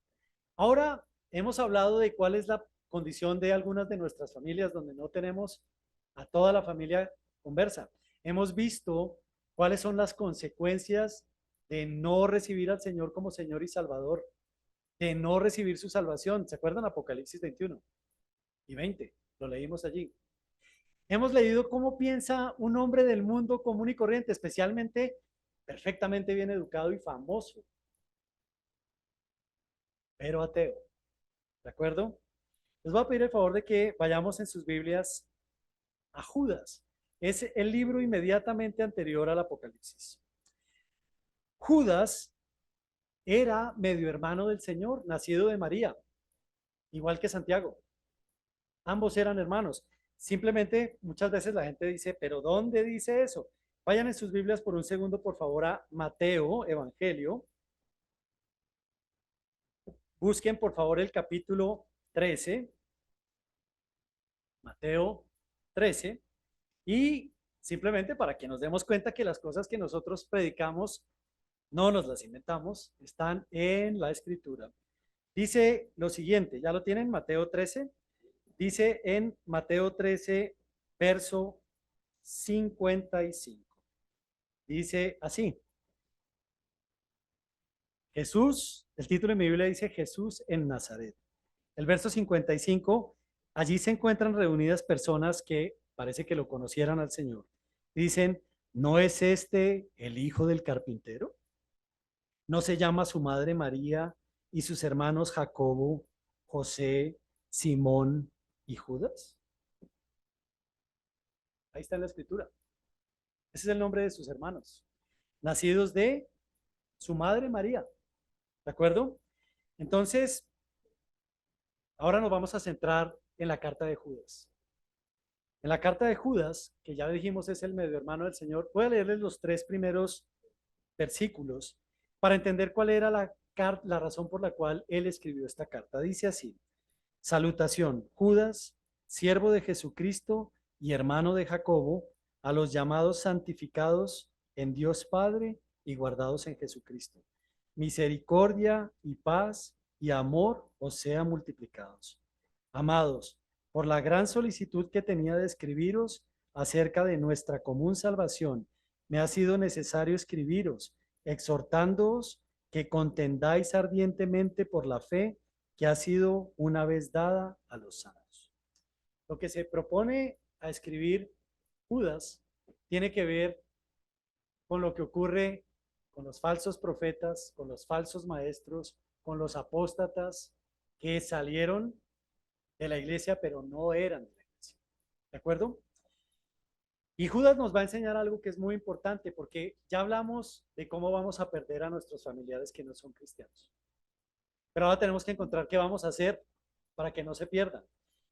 Ahora hemos hablado de cuál es la condición de algunas de nuestras familias donde no tenemos a toda la familia conversa. Hemos visto cuáles son las consecuencias de no recibir al Señor como Señor y Salvador, de no recibir su salvación. ¿Se acuerdan? Apocalipsis 21 y 20, lo leímos allí. Hemos leído cómo piensa un hombre del mundo común y corriente, especialmente perfectamente bien educado y famoso, pero ateo. ¿De acuerdo? Les voy a pedir el favor de que vayamos en sus Biblias a Judas. Es el libro inmediatamente anterior al Apocalipsis. Judas era medio hermano del Señor, nacido de María, igual que Santiago. Ambos eran hermanos. Simplemente muchas veces la gente dice, pero ¿dónde dice eso? Vayan en sus Biblias por un segundo, por favor, a Mateo, Evangelio. Busquen, por favor, el capítulo 13. Mateo 13. Y simplemente para que nos demos cuenta que las cosas que nosotros predicamos no nos las inventamos, están en la escritura. Dice lo siguiente, ¿ya lo tienen? Mateo 13. Dice en Mateo 13, verso 55. Dice así. Jesús, el título de mi Biblia dice Jesús en Nazaret. El verso 55, allí se encuentran reunidas personas que parece que lo conocieran al Señor. Dicen, ¿no es este el hijo del carpintero? ¿No se llama su madre María y sus hermanos Jacobo, José, Simón y Judas? Ahí está en la escritura. Ese es el nombre de sus hermanos, nacidos de su madre María. ¿De acuerdo? Entonces, ahora nos vamos a centrar en la carta de Judas. En la carta de Judas, que ya dijimos es el medio hermano del Señor, voy a leerles los 3 primeros versículos para entender cuál era la razón por la cual él escribió esta carta. Dice así, salutación, Judas, siervo de Jesucristo y hermano de Jacobo, a los llamados santificados en Dios Padre y guardados en Jesucristo. Misericordia y paz y amor os sean multiplicados. Amados, por la gran solicitud que tenía de escribiros acerca de nuestra común salvación, me ha sido necesario escribiros, exhortándoos que contendáis ardientemente por la fe que ha sido una vez dada a los santos. Lo que se propone a escribir Judas tiene que ver con lo que ocurre con los falsos profetas, con los falsos maestros, con los apóstatas que salieron de la iglesia pero no eran de la iglesia. ¿De acuerdo? Y Judas nos va a enseñar algo que es muy importante, porque ya hablamos de cómo vamos a perder a nuestros familiares que no son cristianos. Pero ahora tenemos que encontrar qué vamos a hacer para que no se pierdan.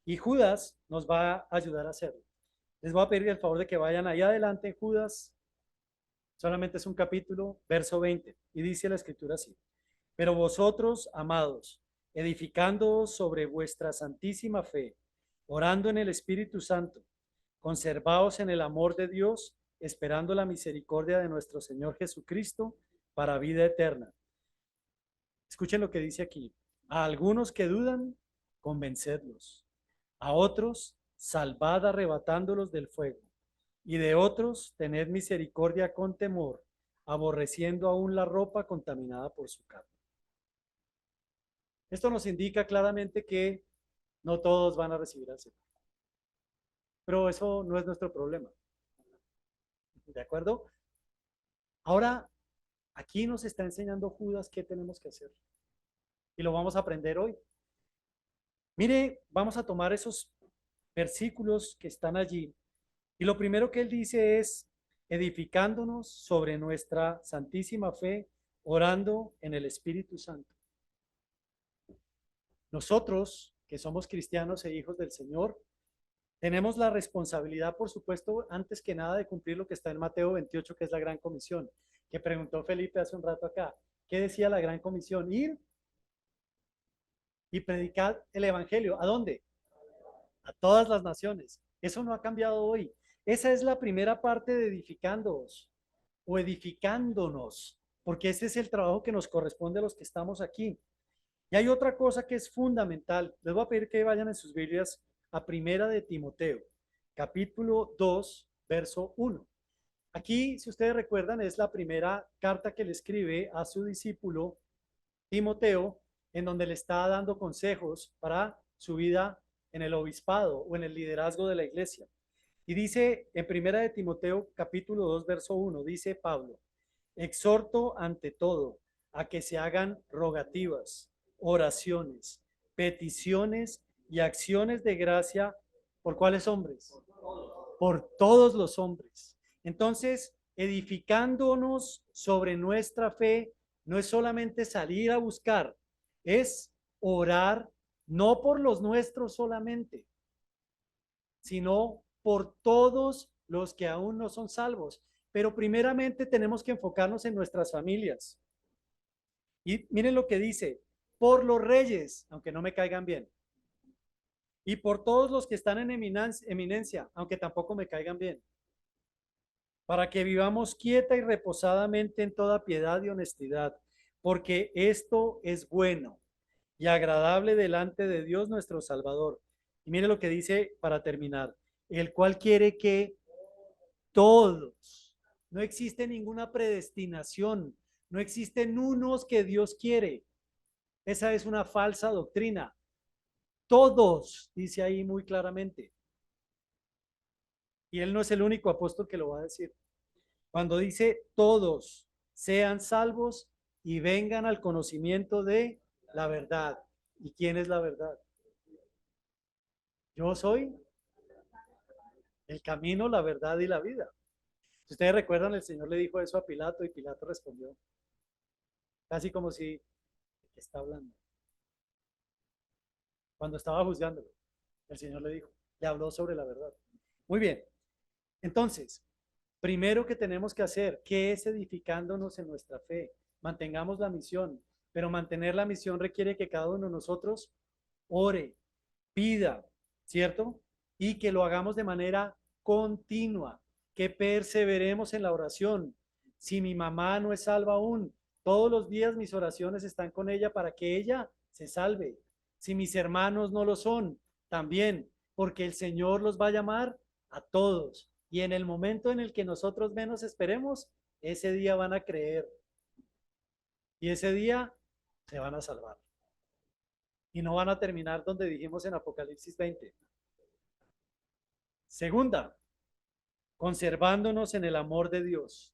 Y Judas nos va a ayudar a hacerlo. Les voy a pedir el favor de que vayan ahí adelante. Judas solamente es un capítulo, verso 20, y dice la escritura así: pero vosotros, amados, edificándoos sobre vuestra santísima fe, orando en el Espíritu Santo, conservaos en el amor de Dios, esperando la misericordia de nuestro Señor Jesucristo para vida eterna. Escuchen lo que dice aquí: a algunos que dudan, convencedlos; a otros, salvad arrebatándolos del fuego; y de otros, tened misericordia con temor, aborreciendo aún la ropa contaminada por su carne. Esto nos indica claramente que no todos van a recibir al Señor, pero eso no es nuestro problema. ¿De acuerdo? Ahora, aquí nos está enseñando Judas qué tenemos que hacer. Y lo vamos a aprender hoy. Mire, vamos a tomar esos versículos que están allí. Y lo primero que él dice es: edificándonos sobre nuestra santísima fe, orando en el Espíritu Santo. Nosotros, que somos cristianos e hijos del Señor, tenemos la responsabilidad, por supuesto, antes que nada, de cumplir lo que está en Mateo 28, que es la gran comisión, que preguntó Felipe hace un rato acá. ¿Qué decía la gran comisión? Ir y predicar el evangelio. ¿A dónde? A todas las naciones. Eso no ha cambiado hoy. Esa es la primera parte de edificándoos o edificándonos, porque ese es el trabajo que nos corresponde a los que estamos aquí. Y hay otra cosa que es fundamental. Les voy a pedir que vayan en sus Biblias a Primera de Timoteo, capítulo 2, verso 1. Aquí, si ustedes recuerdan, es la primera carta que le escribe a su discípulo Timoteo, en donde le está dando consejos para su vida en el obispado o en el liderazgo de la iglesia. Y dice en Primera de Timoteo, capítulo 2, verso 1, dice Pablo: exhorto ante todo a que se hagan rogativas, oraciones, peticiones y acciones de gracia. ¿Por cuáles hombres? Por todos los hombres. Entonces, edificándonos sobre nuestra fe, no es solamente salir a buscar, es orar no por los nuestros solamente, sino por todos los que aún no son salvos. Pero primeramente tenemos que enfocarnos en nuestras familias. Y miren lo que dice: por los reyes, aunque no me caigan bien, y por todos los que están en eminencia, aunque tampoco me caigan bien, para que vivamos quieta y reposadamente en toda piedad y honestidad, porque esto es bueno y agradable delante de Dios nuestro Salvador. Y mire lo que dice para terminar: el cual quiere que todos, no existe ninguna predestinación, no existen unos que Dios quiere. Esa es una falsa doctrina. Todos, dice ahí muy claramente. Y él no es el único apóstol que lo va a decir. Cuando dice todos sean salvos y vengan al conocimiento de la verdad. ¿Y quién es la verdad? Yo soy el camino, la verdad y la vida. Si ustedes recuerdan, el Señor le dijo eso a Pilato y Pilato respondió, casi como si, ¿qué está hablando? Cuando estaba juzgándolo, el Señor le habló sobre la verdad. Muy bien, entonces, primero que tenemos que hacer, ¿qué es edificándonos en nuestra fe? Mantengamos la misión, pero mantener la misión requiere que cada uno de nosotros ore, pida, ¿cierto? Y que lo hagamos de manera continua, que perseveremos en la oración. Si mi mamá no es salva aún, todos los días mis oraciones están con ella para que ella se salve. Si mis hermanos no lo son, también, porque el Señor los va a llamar a todos. Y en el momento en el que nosotros menos esperemos, ese día van a creer. Y ese día se van a salvar. Y no van a terminar donde dijimos en Apocalipsis 20. Segunda, conservándonos en el amor de Dios.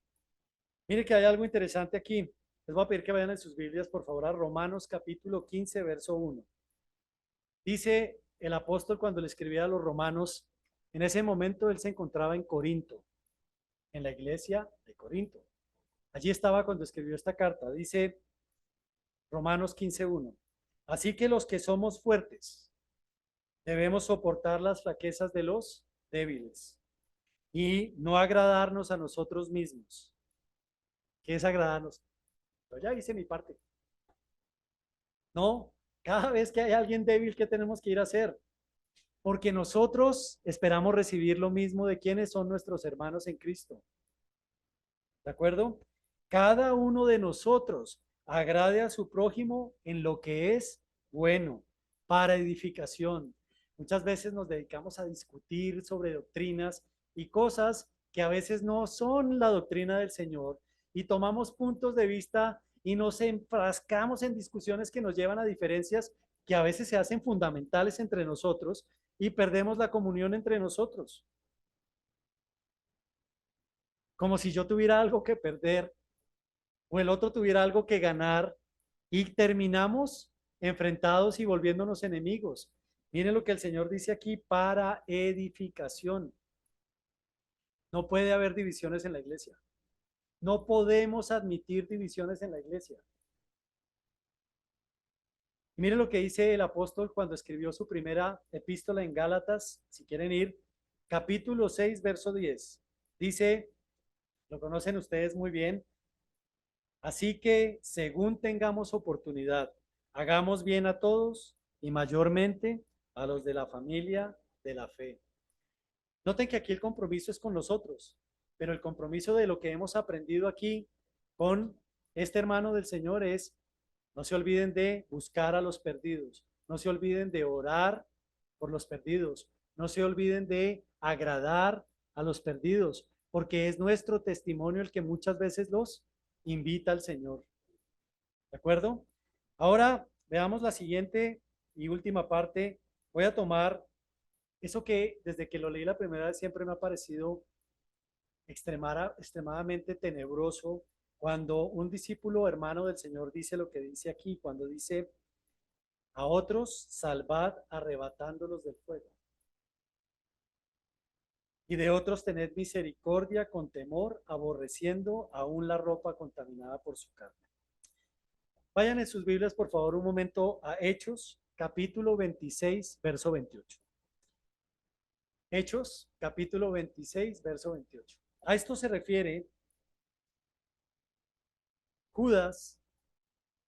Mire que hay algo interesante aquí. Les voy a pedir que vayan en sus Biblias, por favor, a Romanos capítulo 15, verso 1. Dice el apóstol cuando le escribía a los romanos: En ese momento él se encontraba en Corinto, en la iglesia de Corinto. Allí estaba cuando escribió esta carta. Dice Romanos 15:1. Así que los que somos fuertes debemos soportar las flaquezas de los débiles y no agradarnos a nosotros mismos. ¿Qué es agradarnos? Yo ya hice mi parte. No, cada vez que hay alguien débil, ¿qué tenemos que ir a hacer? Porque nosotros esperamos recibir lo mismo de quienes son nuestros hermanos en Cristo. ¿De acuerdo? Cada uno de nosotros agrade a su prójimo en lo que es bueno, para edificación. Muchas veces nos dedicamos a discutir sobre doctrinas y cosas que a veces no son la doctrina del Señor y tomamos puntos de vista y nos enfrascamos en discusiones que nos llevan a diferencias que a veces se hacen fundamentales entre nosotros y perdemos la comunión entre nosotros. Como si yo tuviera algo que perder o el otro tuviera algo que ganar y terminamos enfrentados y volviéndonos enemigos. Miren lo que el Señor dice aquí, para edificación. No puede haber divisiones en la iglesia. No podemos admitir divisiones en la iglesia. Miren lo que dice el apóstol cuando escribió su primera epístola en Gálatas, si quieren ir, capítulo 6, verso 10. Dice, lo conocen ustedes muy bien, así que según tengamos oportunidad, hagamos bien a todos y mayormente a los de la familia de la fe. Noten que aquí el compromiso es con nosotros, pero el compromiso de lo que hemos aprendido aquí con este hermano del Señor es, no se olviden de buscar a los perdidos, no se olviden de orar por los perdidos, no se olviden de agradar a los perdidos, porque es nuestro testimonio el que muchas veces los invita al Señor. ¿De acuerdo? Ahora veamos la siguiente y última parte. Voy a tomar eso que desde que lo leí la primera vez siempre me ha parecido extremadamente tenebroso cuando un discípulo hermano del Señor dice lo que dice aquí, cuando dice, a otros salvad arrebatándolos del fuego. Y de otros tened misericordia con temor, aborreciendo aún la ropa contaminada por su carne. Vayan en sus Biblias, por favor, un momento a Hechos, capítulo 26, verso 28. Hechos, capítulo 26, verso 28. A esto se refiere Judas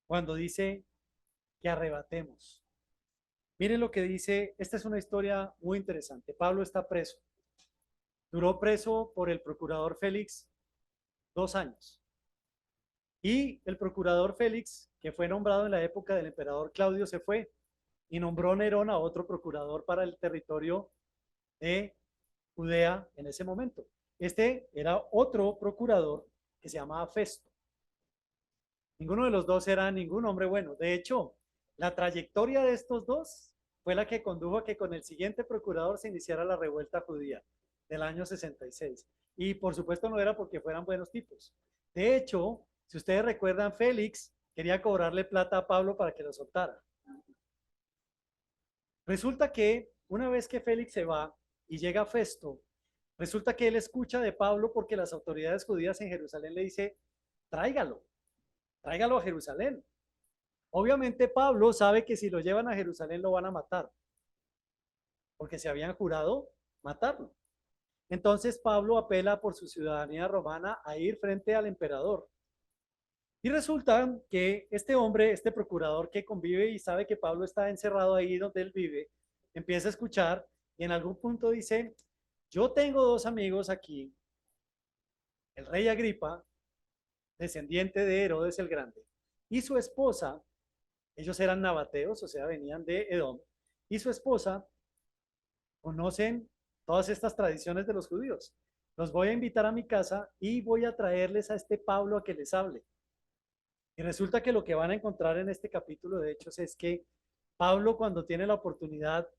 cuando dice que arrebatemos. Miren lo que dice, esta es una historia muy interesante. Pablo está preso. Duró preso por el procurador Félix 2 años. Y el procurador Félix, que fue nombrado en la época del emperador Claudio, se fue y nombró Nerón a otro procurador para el territorio de Judea en ese momento. Este era otro procurador que se llamaba Festo. Ninguno de los dos era ningún hombre bueno. De hecho, la trayectoria de estos dos fue la que condujo a que con el siguiente procurador se iniciara la revuelta judía del año 66. Y por supuesto no era porque fueran buenos tipos. De hecho, si ustedes recuerdan, Félix quería cobrarle plata a Pablo para que lo soltara. Resulta que una vez que Félix se va y llega Festo, resulta que él escucha de Pablo porque las autoridades judías en Jerusalén le dice, tráigalo, tráigalo a Jerusalén. Obviamente Pablo sabe que si lo llevan a Jerusalén lo van a matar, porque se habían jurado matarlo. Entonces Pablo apela por su ciudadanía romana a ir frente al emperador. Y resulta que este hombre, este procurador que convive y sabe que Pablo está encerrado ahí donde él vive, empieza a escuchar y en algún punto dice, yo tengo dos amigos aquí, el rey Agripa, descendiente de Herodes el Grande, y su esposa, ellos eran nabateos, o sea, venían de Edom, y su esposa conocen todas estas tradiciones de los judíos. Los voy a invitar a mi casa y voy a traerles a este Pablo a que les hable. Y resulta que lo que van a encontrar en este capítulo de Hechos es que Pablo, cuando tiene la oportunidad,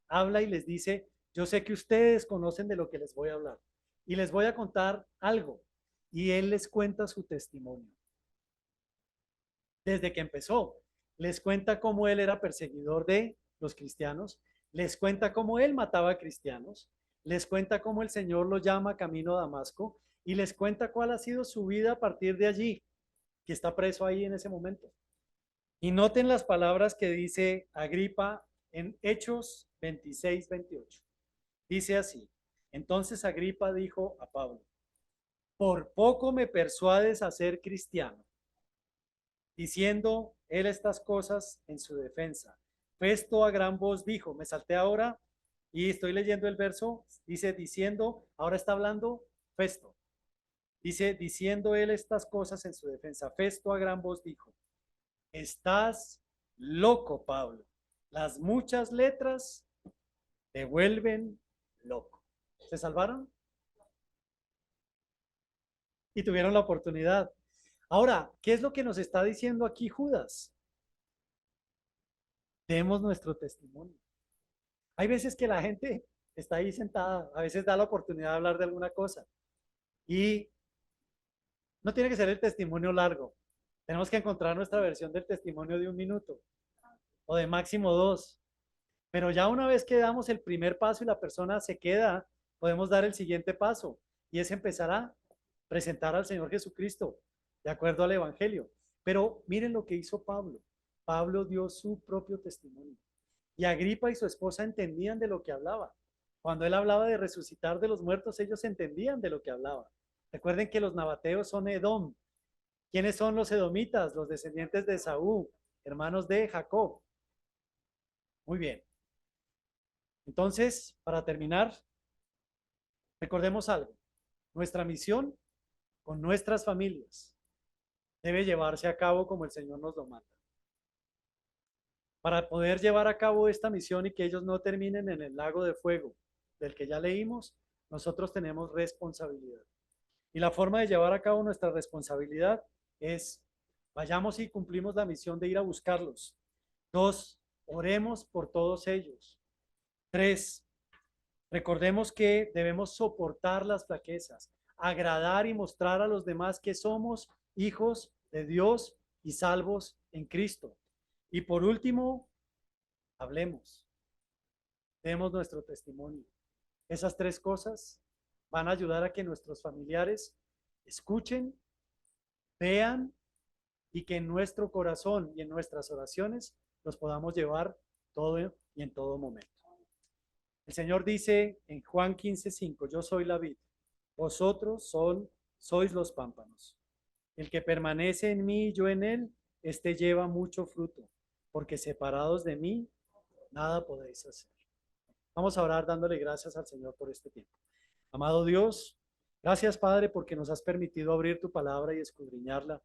habla y les dice, yo sé que ustedes conocen de lo que les voy a hablar y les voy a contar algo. Y él les cuenta su testimonio. Desde que empezó, les cuenta cómo él era perseguidor de los cristianos, les cuenta cómo él mataba a cristianos, les cuenta cómo el Señor lo llama camino a Damasco y les cuenta cuál ha sido su vida a partir de allí, que está preso ahí en ese momento. Y noten las palabras que dice Agripa en Hechos 26-28. Dice así: entonces Agripa dijo a Pablo: por poco me persuades a ser cristiano. Diciendo él estas cosas en su defensa, Festo a gran voz dijo, me salté ahora y estoy leyendo el verso, dice diciendo, ahora está hablando Festo, dice diciendo él estas cosas en su defensa, Festo a gran voz dijo, estás loco, Pablo, las muchas letras te vuelven loco. ¿Se salvaron? Y tuvieron la oportunidad. Ahora, ¿qué es lo que nos está diciendo aquí Judas? Demos nuestro testimonio. Hay veces que la gente está ahí sentada, a veces da la oportunidad de hablar de alguna cosa y no tiene que ser el testimonio largo. Tenemos que encontrar nuestra versión del testimonio de 1 minuto o de máximo 2. Pero ya una vez que damos el primer paso y la persona se queda, podemos dar el siguiente paso y es empezar a presentar al Señor Jesucristo de acuerdo al Evangelio. Pero miren lo que hizo Pablo. Pablo dio su propio testimonio. Y Agripa y su esposa entendían de lo que hablaba. Cuando él hablaba de resucitar de los muertos, ellos entendían de lo que hablaba. Recuerden que los nabateos son Edom. ¿Quiénes son los edomitas? Los descendientes de Esaú, hermanos de Jacob. Muy bien. Entonces, para terminar, recordemos algo. Nuestra misión con nuestras familias debe llevarse a cabo como el Señor nos lo manda. Para poder llevar a cabo esta misión y que ellos no terminen en el lago de fuego del que ya leímos, nosotros tenemos responsabilidad. Y la forma de llevar a cabo nuestra responsabilidad es, vayamos y cumplimos la misión de ir a buscarlos. 2, oremos por todos ellos. 3, recordemos que debemos soportar las flaquezas, agradar y mostrar a los demás que somos hijos de Dios y salvos en Cristo. Y por último, hablemos, demos nuestro testimonio. Esas 3 cosas van a ayudar a que nuestros familiares escuchen, vean y que en nuestro corazón y en nuestras oraciones los podamos llevar todo y en todo momento. El Señor dice en Juan 15:5, yo soy la vid, vosotros sois los pámpanos. El que permanece en mí y yo en él, este lleva mucho fruto, porque separados de mí, nada podéis hacer. Vamos a orar dándole gracias al Señor por este tiempo. Amado Dios, gracias Padre porque nos has permitido abrir tu palabra y escudriñarla,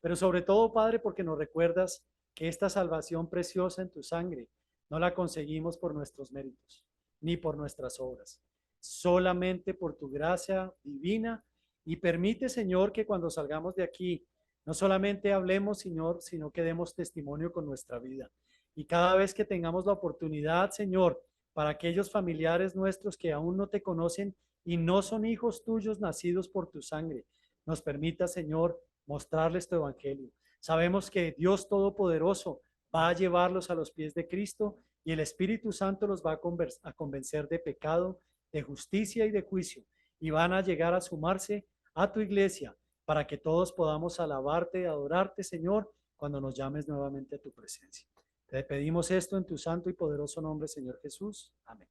pero sobre todo Padre porque nos recuerdas que esta salvación preciosa en tu sangre no la conseguimos por nuestros méritos ni por nuestras obras, solamente por tu gracia divina. Y permite, Señor, que cuando salgamos de aquí, no solamente hablemos, Señor, sino que demos testimonio con nuestra vida. Y cada vez que tengamos la oportunidad, Señor, para aquellos familiares nuestros que aún no te conocen y no son hijos tuyos nacidos por tu sangre, nos permita, Señor, mostrarles tu evangelio. Sabemos que Dios Todopoderoso va a llevarlos a los pies de Cristo y el Espíritu Santo los va a convencer de pecado, de justicia y de juicio, y van a llegar a sumarse a tu iglesia para que todos podamos alabarte y adorarte, Señor, cuando nos llames nuevamente a tu presencia. Te pedimos esto en tu santo y poderoso nombre, Señor Jesús. Amén.